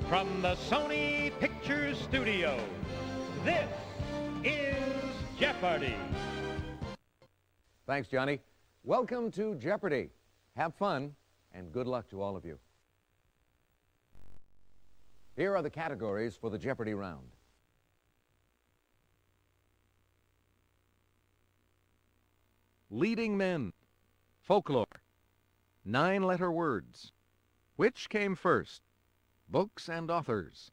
From the Sony Pictures Studios, this is Jeopardy! Thanks, Johnny. Welcome to Jeopardy! Have fun, and good luck to all of you. Here are the categories for the Jeopardy round. Leading men. Folklore. 9-letter words. Which came first? Books and authors.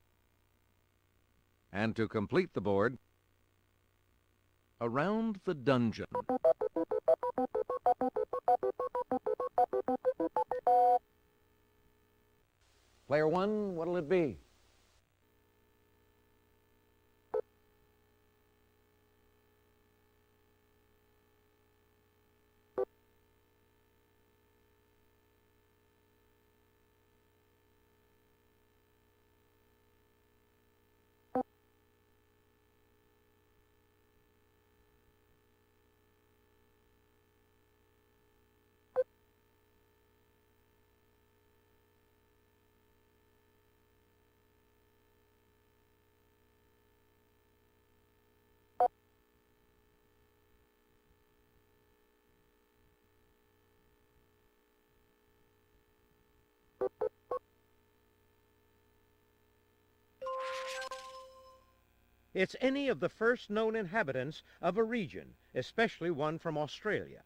And to complete the board, Around the Dungeon. Player one, what'll it be? It's any of the first known inhabitants of a region, especially one from Australia.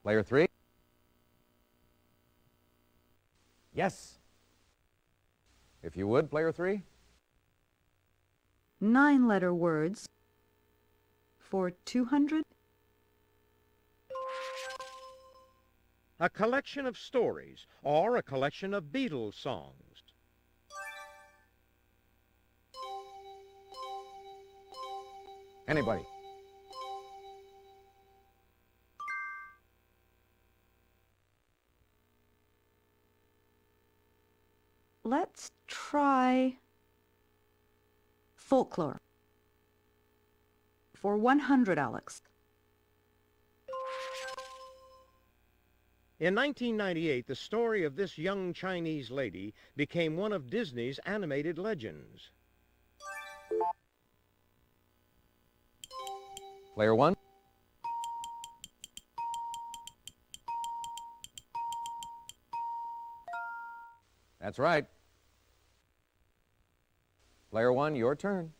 Player three? Yes. If you would, player three? 9-letter words for 200. A collection of stories or a collection of Beatles songs. Anybody? Let's try folklore for 100, Alex. In 1998, the story of this young Chinese lady became one of Disney's animated legends. Player one? That's right. Player one, your turn.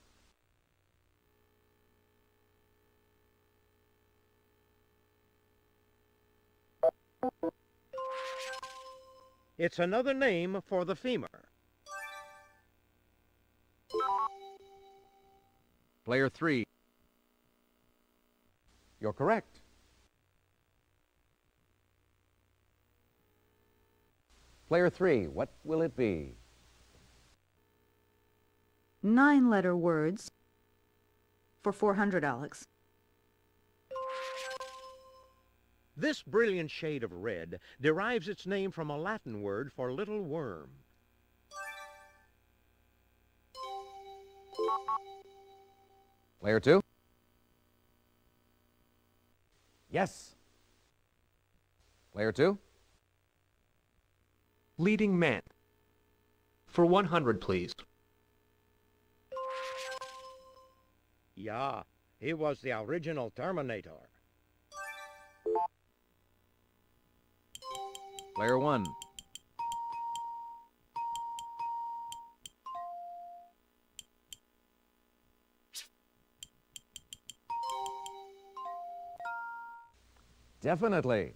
It's another name for the femur. Player three. You're correct. Player three, what will it be? 9-letter words for 400, Alex. This brilliant shade of red derives its name from a Latin word for little worm. Player two? Yes. Player two? Leading men. For 100, please. Yeah, he was the original Terminator. Player one. Definitely.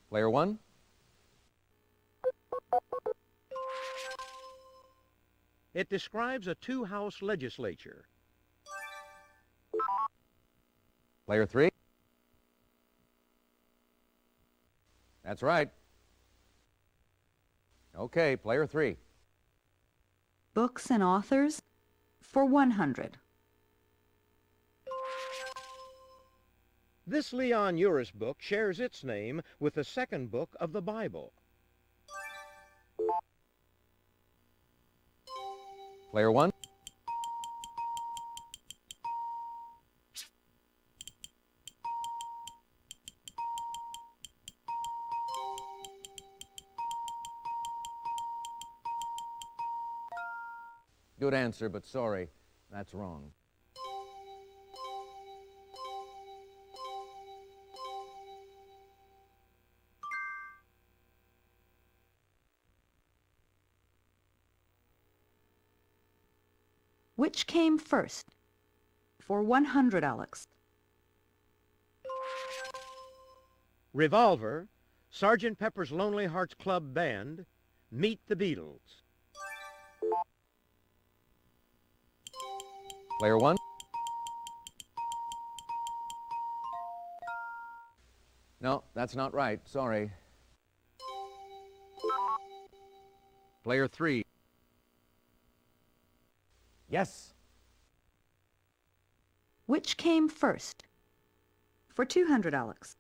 Player one? It describes a two-house legislature. Player three? That's right. Okay, player three. Books and authors for 100. This Leon Uris book shares its name with the second book of the Bible. Player one? Good answer, but sorry, that's wrong. Which came first? For 100, Alex. Revolver, Sergeant Pepper's Lonely Hearts Club Band, Meet the Beatles. Player one. No, that's not right. Sorry. Player 3. Yes. Which came first? For 200, Alex.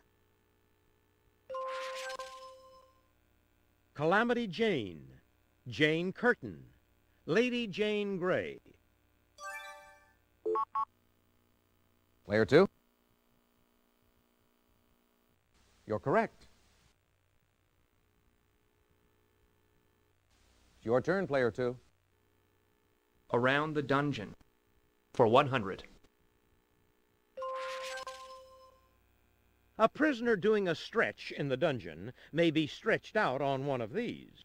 Calamity Jane, Jane Curtin, Lady Jane Grey. Player two. You're correct. It's your turn, player two. Around the dungeon. For 100. A prisoner doing a stretch in the dungeon may be stretched out on one of these.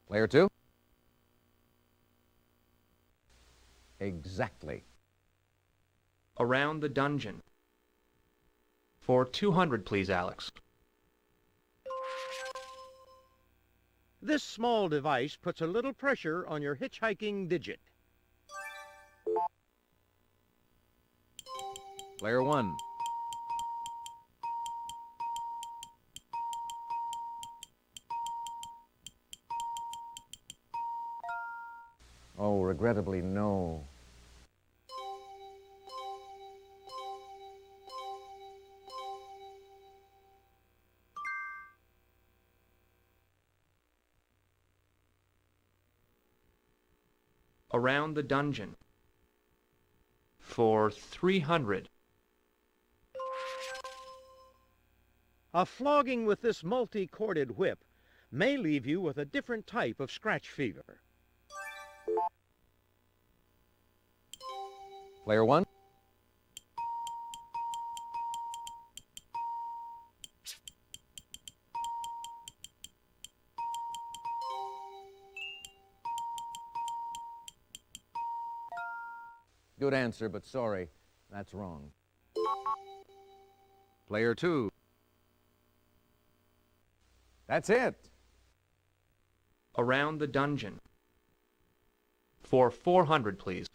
Player two. Exactly. Around the dungeon. For 200, please, Alex. This small device puts a little pressure on your hitchhiking digit. Player 1. Oh, regrettably, no. Around the dungeon. For 300. A flogging with this multi-corded whip may leave you with a different type of scratch fever. Player 1. Good answer, but sorry, that's wrong. Player 2. That's it. Around the dungeon. For 400, please.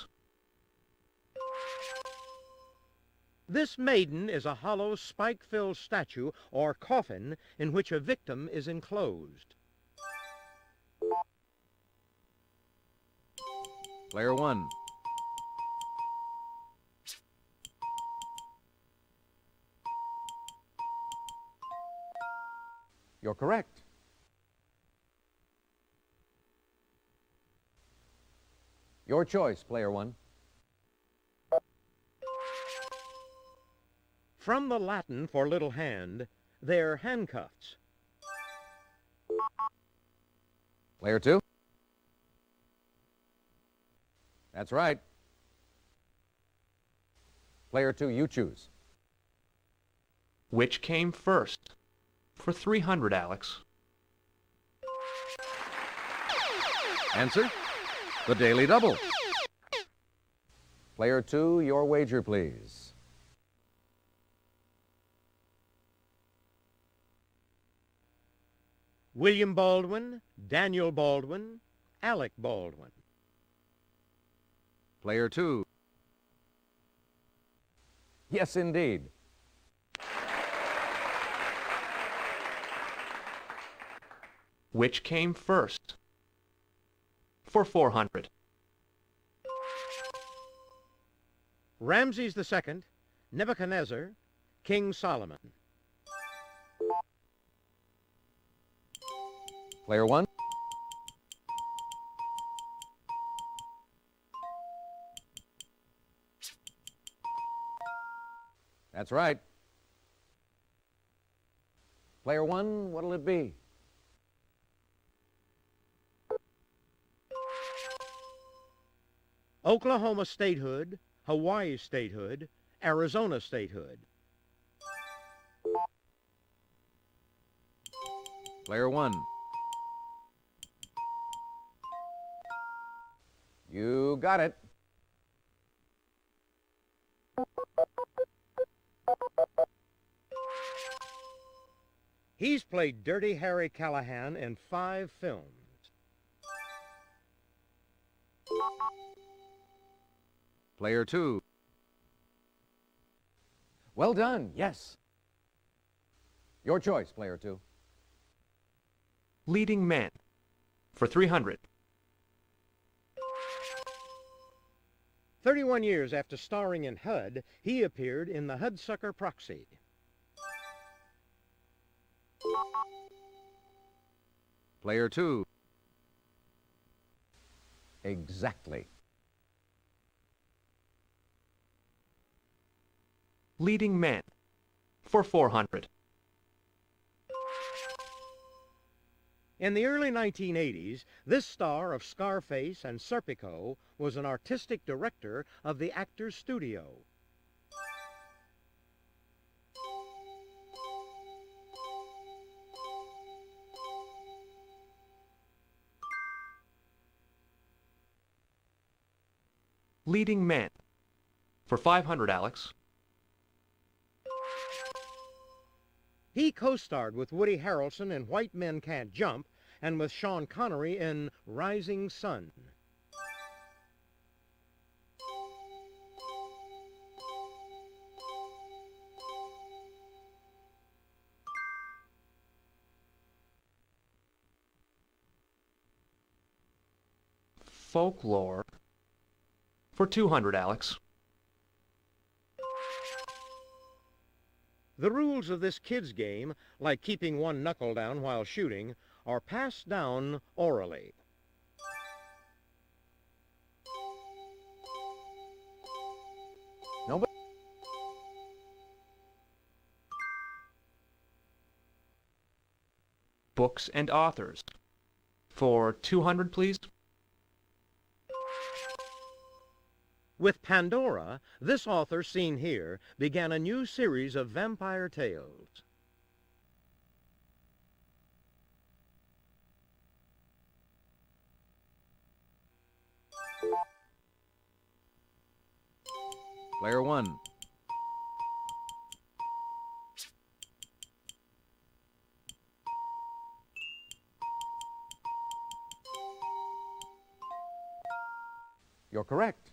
This maiden is a hollow spike-filled statue or coffin in which a victim is enclosed. Player 1. You're correct. Your choice, player 1. From the Latin for little hand, they're handcuffs. Player 2. That's right. Player 2, you choose. Which came first? For 300, Alex. Answer, the Daily Double. Player 2, your wager, please. William Baldwin, Daniel Baldwin, Alec Baldwin. Player 2. Yes, indeed. Which came first? For 400. Ramses II, Nebuchadnezzar, King Solomon. Player 1. That's right. Player 1, what'll it be? Oklahoma statehood, Hawaii statehood, Arizona statehood. Player 1. You got it. He's played Dirty Harry Callahan in 5 films. Player 2. Well done, yes. Your choice, player 2. Leading man. For 300. 31 years after starring in HUD, he appeared in the Hudsucker Proxy. Player 2. Exactly. Leading man. For 400. In the early 1980s, this star of Scarface and Serpico was an artistic director of the Actors Studio. Leading man. For 500, Alex. He co-starred with Woody Harrelson in White Men Can't Jump and with Sean Connery in Rising Sun. Folklore. For 200, Alex. The rules of this kid's game, like keeping one knuckle down while shooting, are passed down orally. Nobody. Books and authors. For 200, please. With Pandora, this author seen here began a new series of vampire tales. Player 1. You're correct.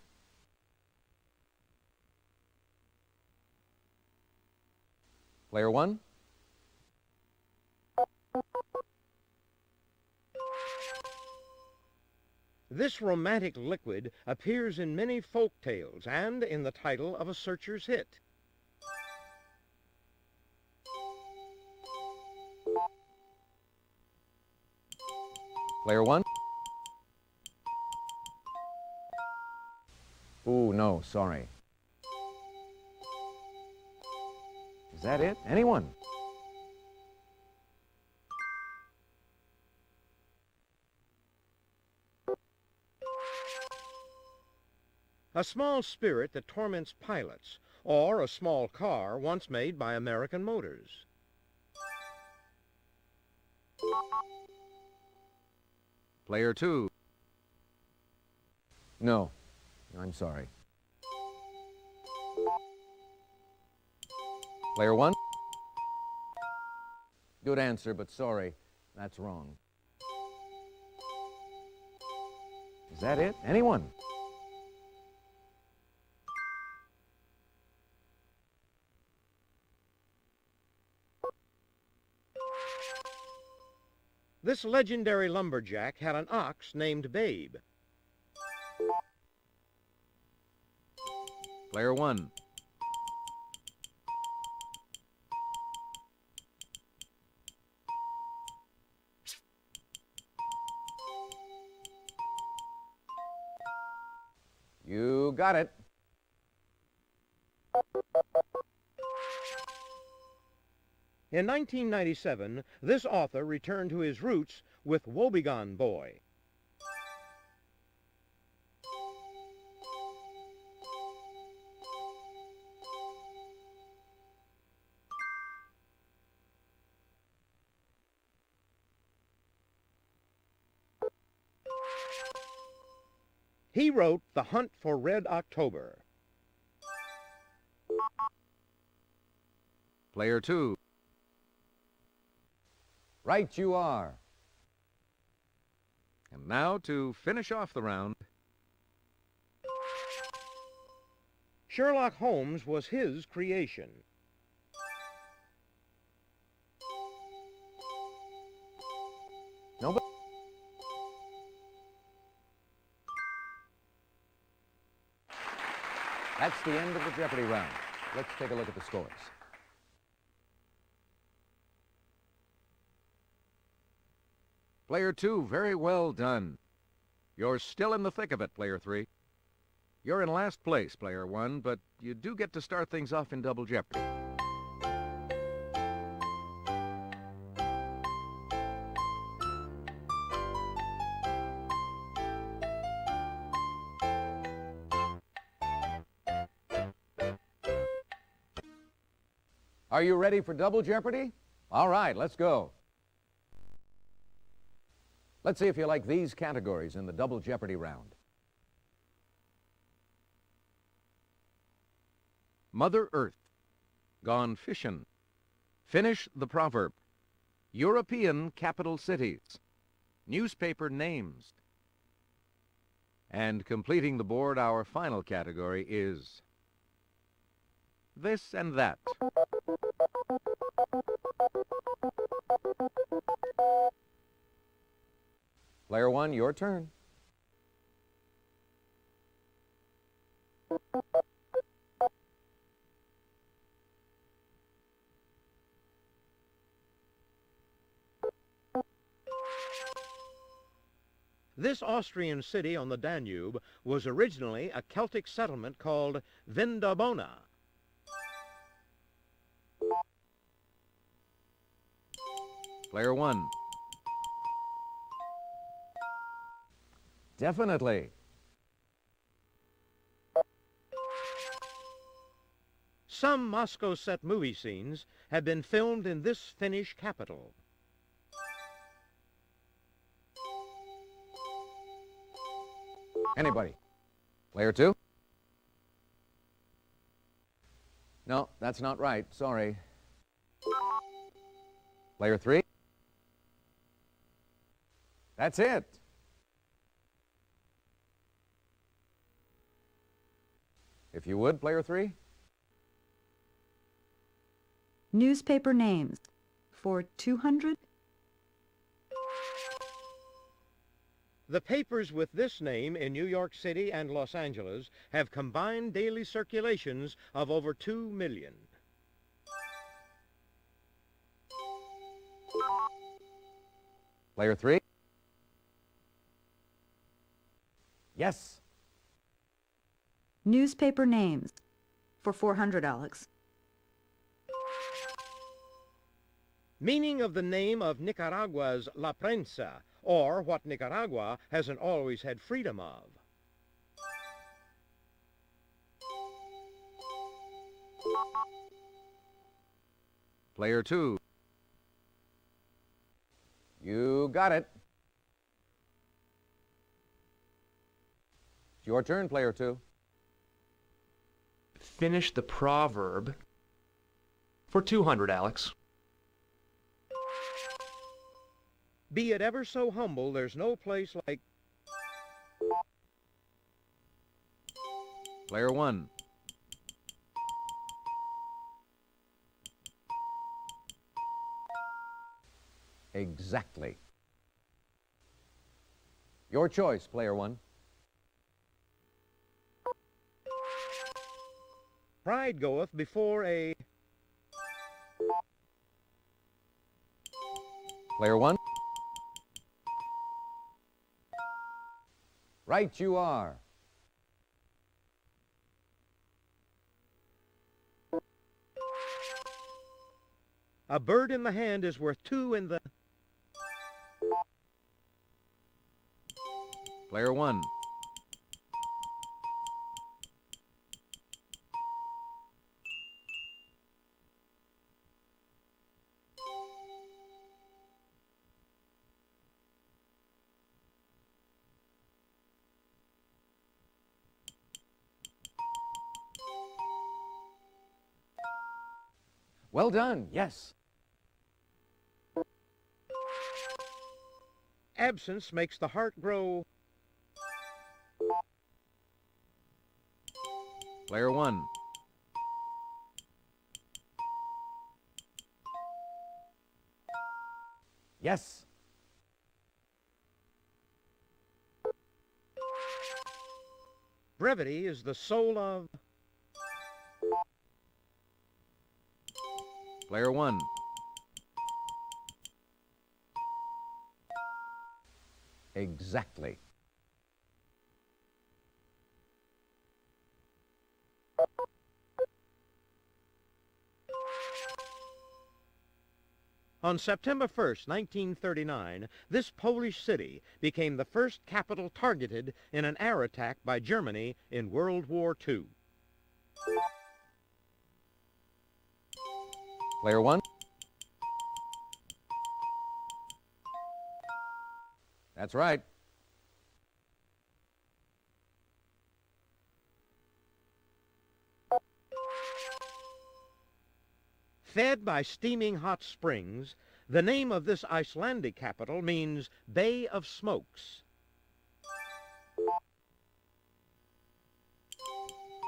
Player 1. This romantic liquid appears in many folk tales and in the title of a searcher's hit. Player 1. Ooh, no, sorry. Is that it? Anyone? A small spirit that torments pilots, or a small car once made by American Motors. Player 2. No, I'm sorry. Player 1. Good answer, but sorry, that's wrong. Is that it? Anyone? This legendary lumberjack had an ox named Babe. Player 1. You got it. In 1997, this author returned to his roots with Woebegone Boy. He wrote The Hunt for Red October. Player 2. Right you are. And now to finish off the round, Sherlock Holmes was his creation. Nobody. That's the end of the Jeopardy round. Let's take a look at the scores. Player 2, very well done. You're still in the thick of it, Player 3. You're in last place, Player 1, but you do get to start things off in Double Jeopardy. Are you ready for Double Jeopardy? All right, let's go. Let's see if you like these categories in the Double Jeopardy round. Mother Earth, Gone Fishin', Finish the Proverb, European Capital Cities, Newspaper Names. And completing the board, our final category is This and That. Player 1, your turn. This Austrian city on the Danube was originally a Celtic settlement called Vindobona. Player 1. Definitely. Some Moscow set movie scenes have been filmed in this Finnish capital. Anybody? Player 2? No, that's not right. Sorry. Player 3? That's it. If you would, Player 3? Newspaper names for 200. The papers with this name in New York City and Los Angeles have combined daily circulations of over 2 million. Player 3? Yes. Newspaper names for 400, Alex. Meaning of the name of Nicaragua's La Prensa, or what Nicaragua hasn't always had freedom of. Player 2. You got it. It's your turn, Player 2. Finish the proverb for 200, Alex. Be it ever so humble, there's no place like... Player 1. Exactly. Your choice, Player 1. Pride goeth before a... Player 1. Right you are. A bird in the hand is worth 2 in the... Player 1. Well done, yes. Absence makes the heart grow. Player 1. Yes. Brevity is the soul of. Player 1. Exactly. On September 1st, 1939, this Polish city became the first capital targeted in an air attack by Germany in World War II. Player 1. That's right. Fed by steaming hot springs, the name of this Icelandic capital means Bay of Smokes.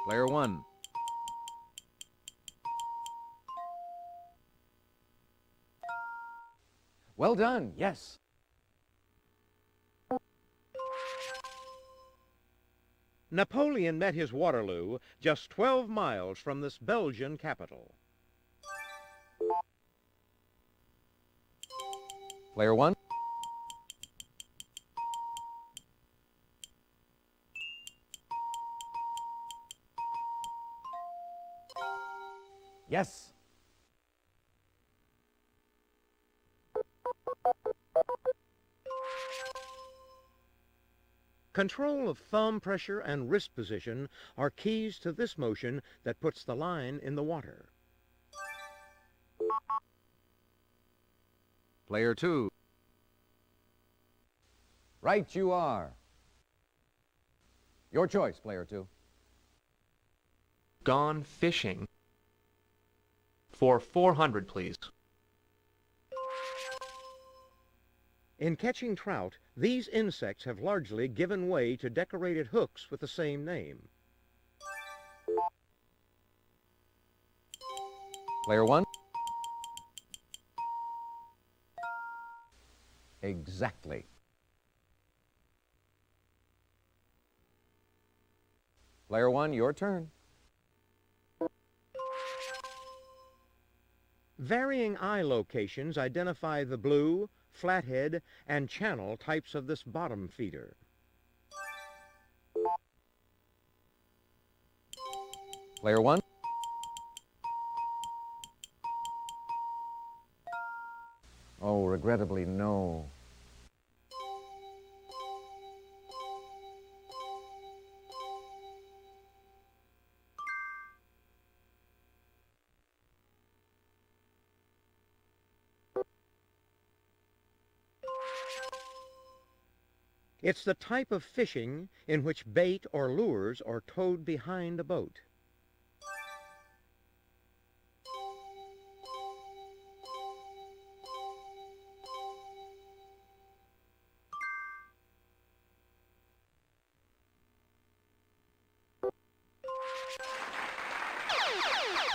Player 1. Well done, yes. Napoleon met his Waterloo just 12 miles from this Belgian capital. Player 1. Yes. Control of thumb pressure and wrist position are keys to this motion that puts the line in the water. Player 2. Right you are. Your choice, Player 2. Gone fishing. For 400, please. In catching trout, these insects have largely given way to decorated hooks with the same name. Player 1. Exactly. Player 1, your turn. Varying eye locations identify the blue, flathead, and channel types of this bottom feeder. Player 1. Oh, regrettably, no. It's the type of fishing in which bait or lures are towed behind a boat.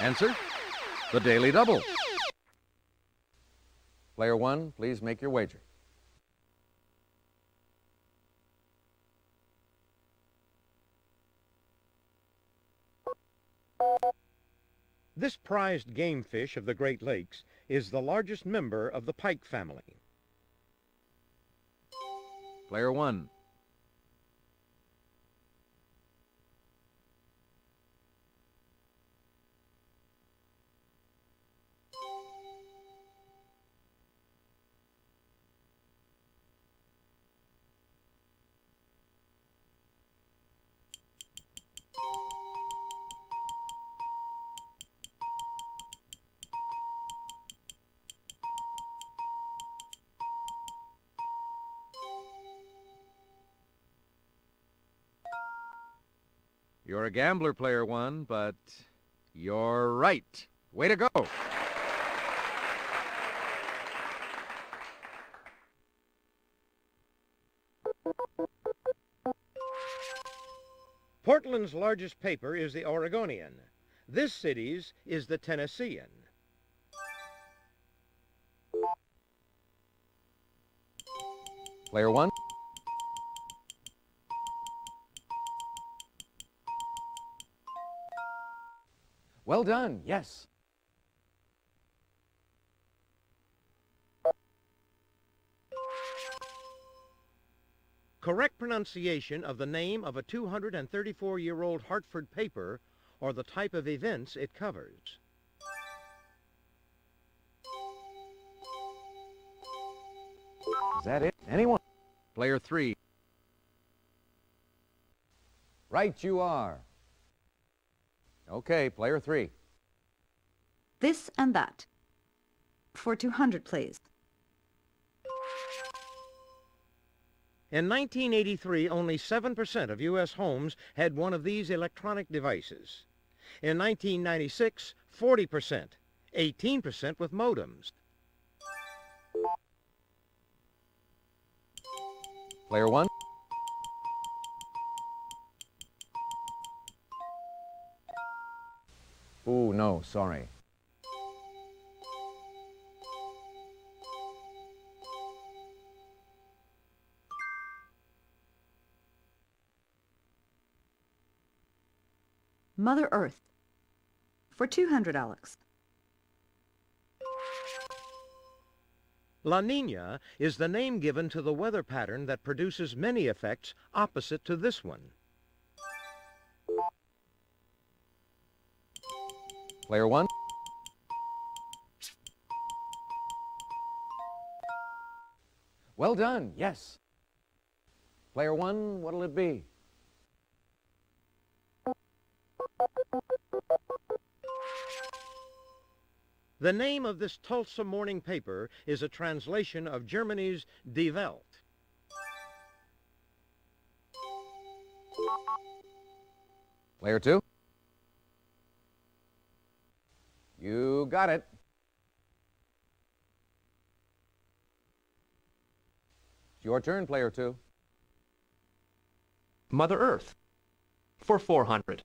Answer, the Daily Double. Player 1, please make your wager. This prized game fish of the Great Lakes is the largest member of the pike family. Player 1. You're a gambler, Player 1, but you're right. Way to go. Portland's largest paper is the Oregonian. This city's is the Tennessean. Player one. Well done, yes. Correct pronunciation of the name of a 234-year-old Hartford paper or the type of events it covers. Is that it? Anyone? Player 3. Right you are. Okay, player 3. This and that. For 200, please. In 1983, only 7% of U.S. homes had one of these electronic devices. In 1996, 40%, 18% with modems. Player one. Ooh, no, sorry. Mother Earth. For 200, Alex. La Nina is the name given to the weather pattern that produces many effects opposite to this one. Player one. Well done, yes. Player one, what'll it be? The name of this Tulsa morning paper is a translation of Germany's Die Welt. Player two. You got it. It's your turn, player two. Mother Earth. For 400.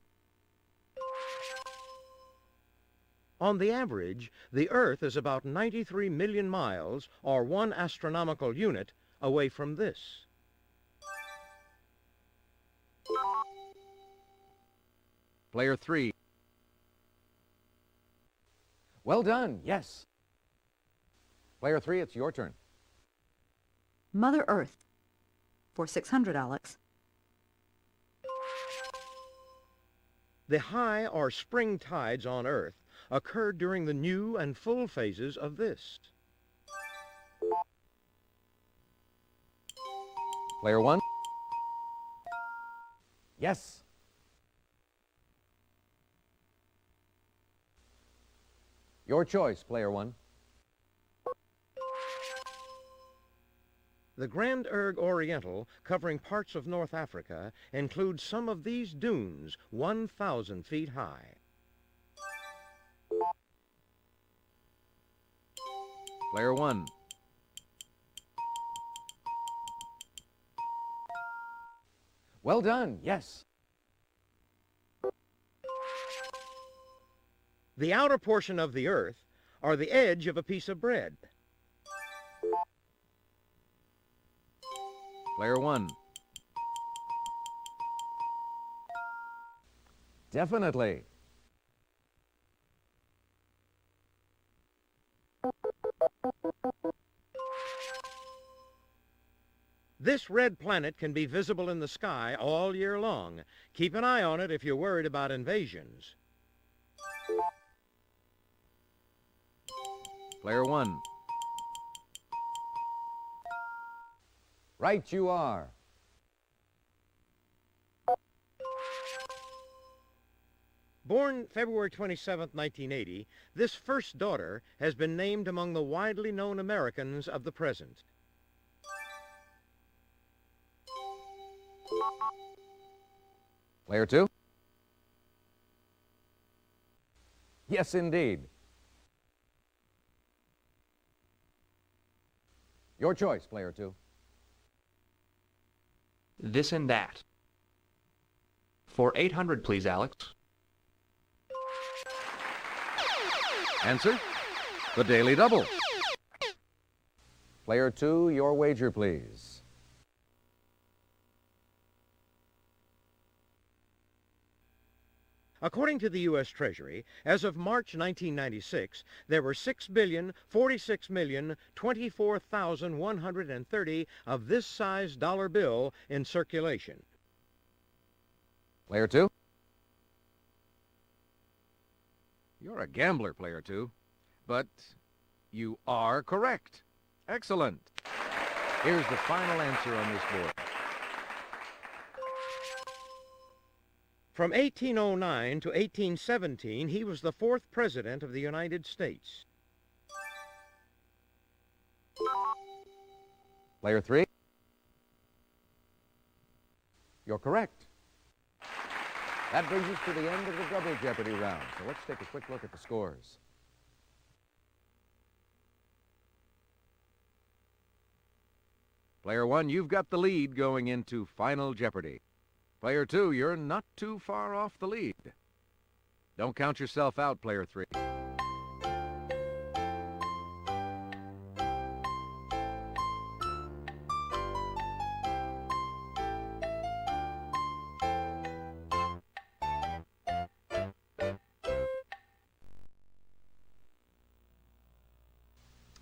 On the average, the Earth is about 93 million miles, or 1 astronomical unit, away from this. Player 3. Well done, yes. Player three, it's your turn. Mother Earth. For 600, Alex. The high or spring tides on Earth occur during the new and full phases of this. Player one. Yes. Your choice, player one. The Grand Erg Oriental, covering parts of North Africa, includes some of these dunes 1,000 feet high. Player 1. Well done, yes. The outer portion of the Earth are the edge of a piece of bread. Player 1. Definitely. This red planet can be visible in the sky all year long. Keep an eye on it if you're worried about invasions. Player 1. Right you are. Born February 27, 1980, this first daughter has been named among the widely known Americans of the present. Player 2. Yes, indeed. Your choice, player 2. This and that. For 800, please, Alex. Answer, the Daily Double. Player 2, your wager, please. According to the U.S. Treasury, as of March 1996, there were 6,046,024,130 of this size dollar bill in circulation. Player 2? You're a gambler, Player 2. But you are correct. Excellent. Here's the final answer on this board. From 1809 to 1817, he was the 4th President of the United States. Player 3? You're correct. That brings us to the end of the Double Jeopardy round, so let's take a quick look at the scores. Player 1, you've got the lead going into Final Jeopardy. Player 2, you're not too far off the lead. Don't count yourself out, Player 3.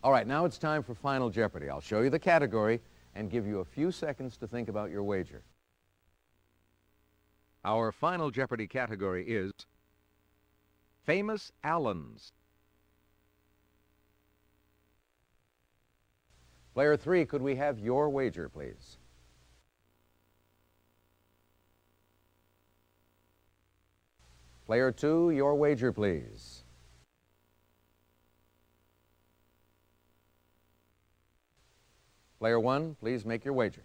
All right, now it's time for Final Jeopardy. I'll show you the category and give you a few seconds to think about your wager. Our Final Jeopardy category is Famous Allens. Player 3, could we have your wager, please? Player 2, your wager, please. Player 1, please make your wager.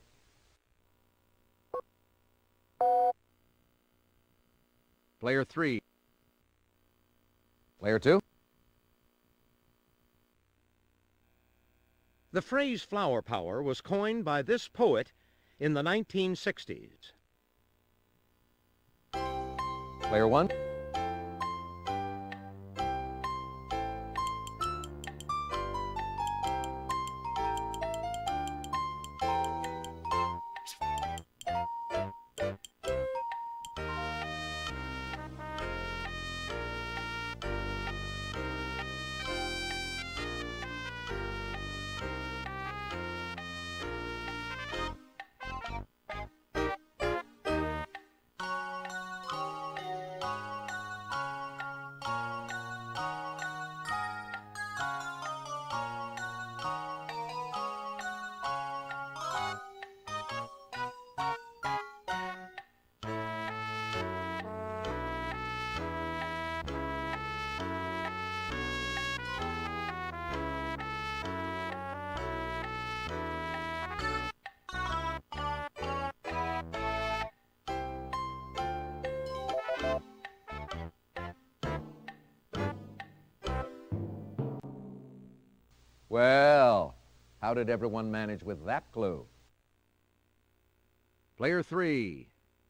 Player 3. Player 2? The phrase flower power was coined by this poet in the 1960s. Player 1? Well, how did everyone manage with that clue? Player 3,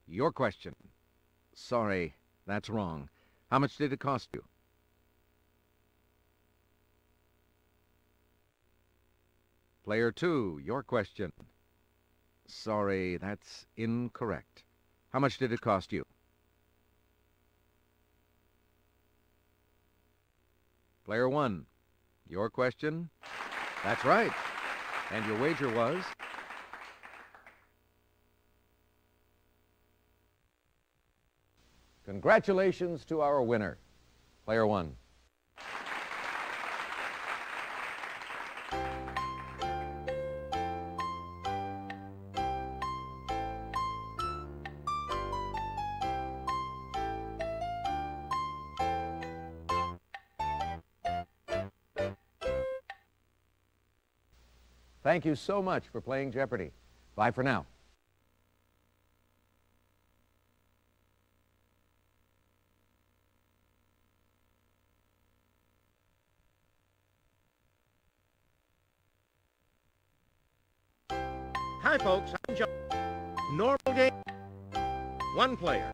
your question. Sorry, that's wrong. How much did it cost you? Player 2, your question. Sorry, that's incorrect. How much did it cost you? Player 1, your question. That's right. And your wager was? Congratulations to our winner, Player 1. Thank you so much for playing Jeopardy! Bye for now. Hi, folks. I'm John. Normal game. One player.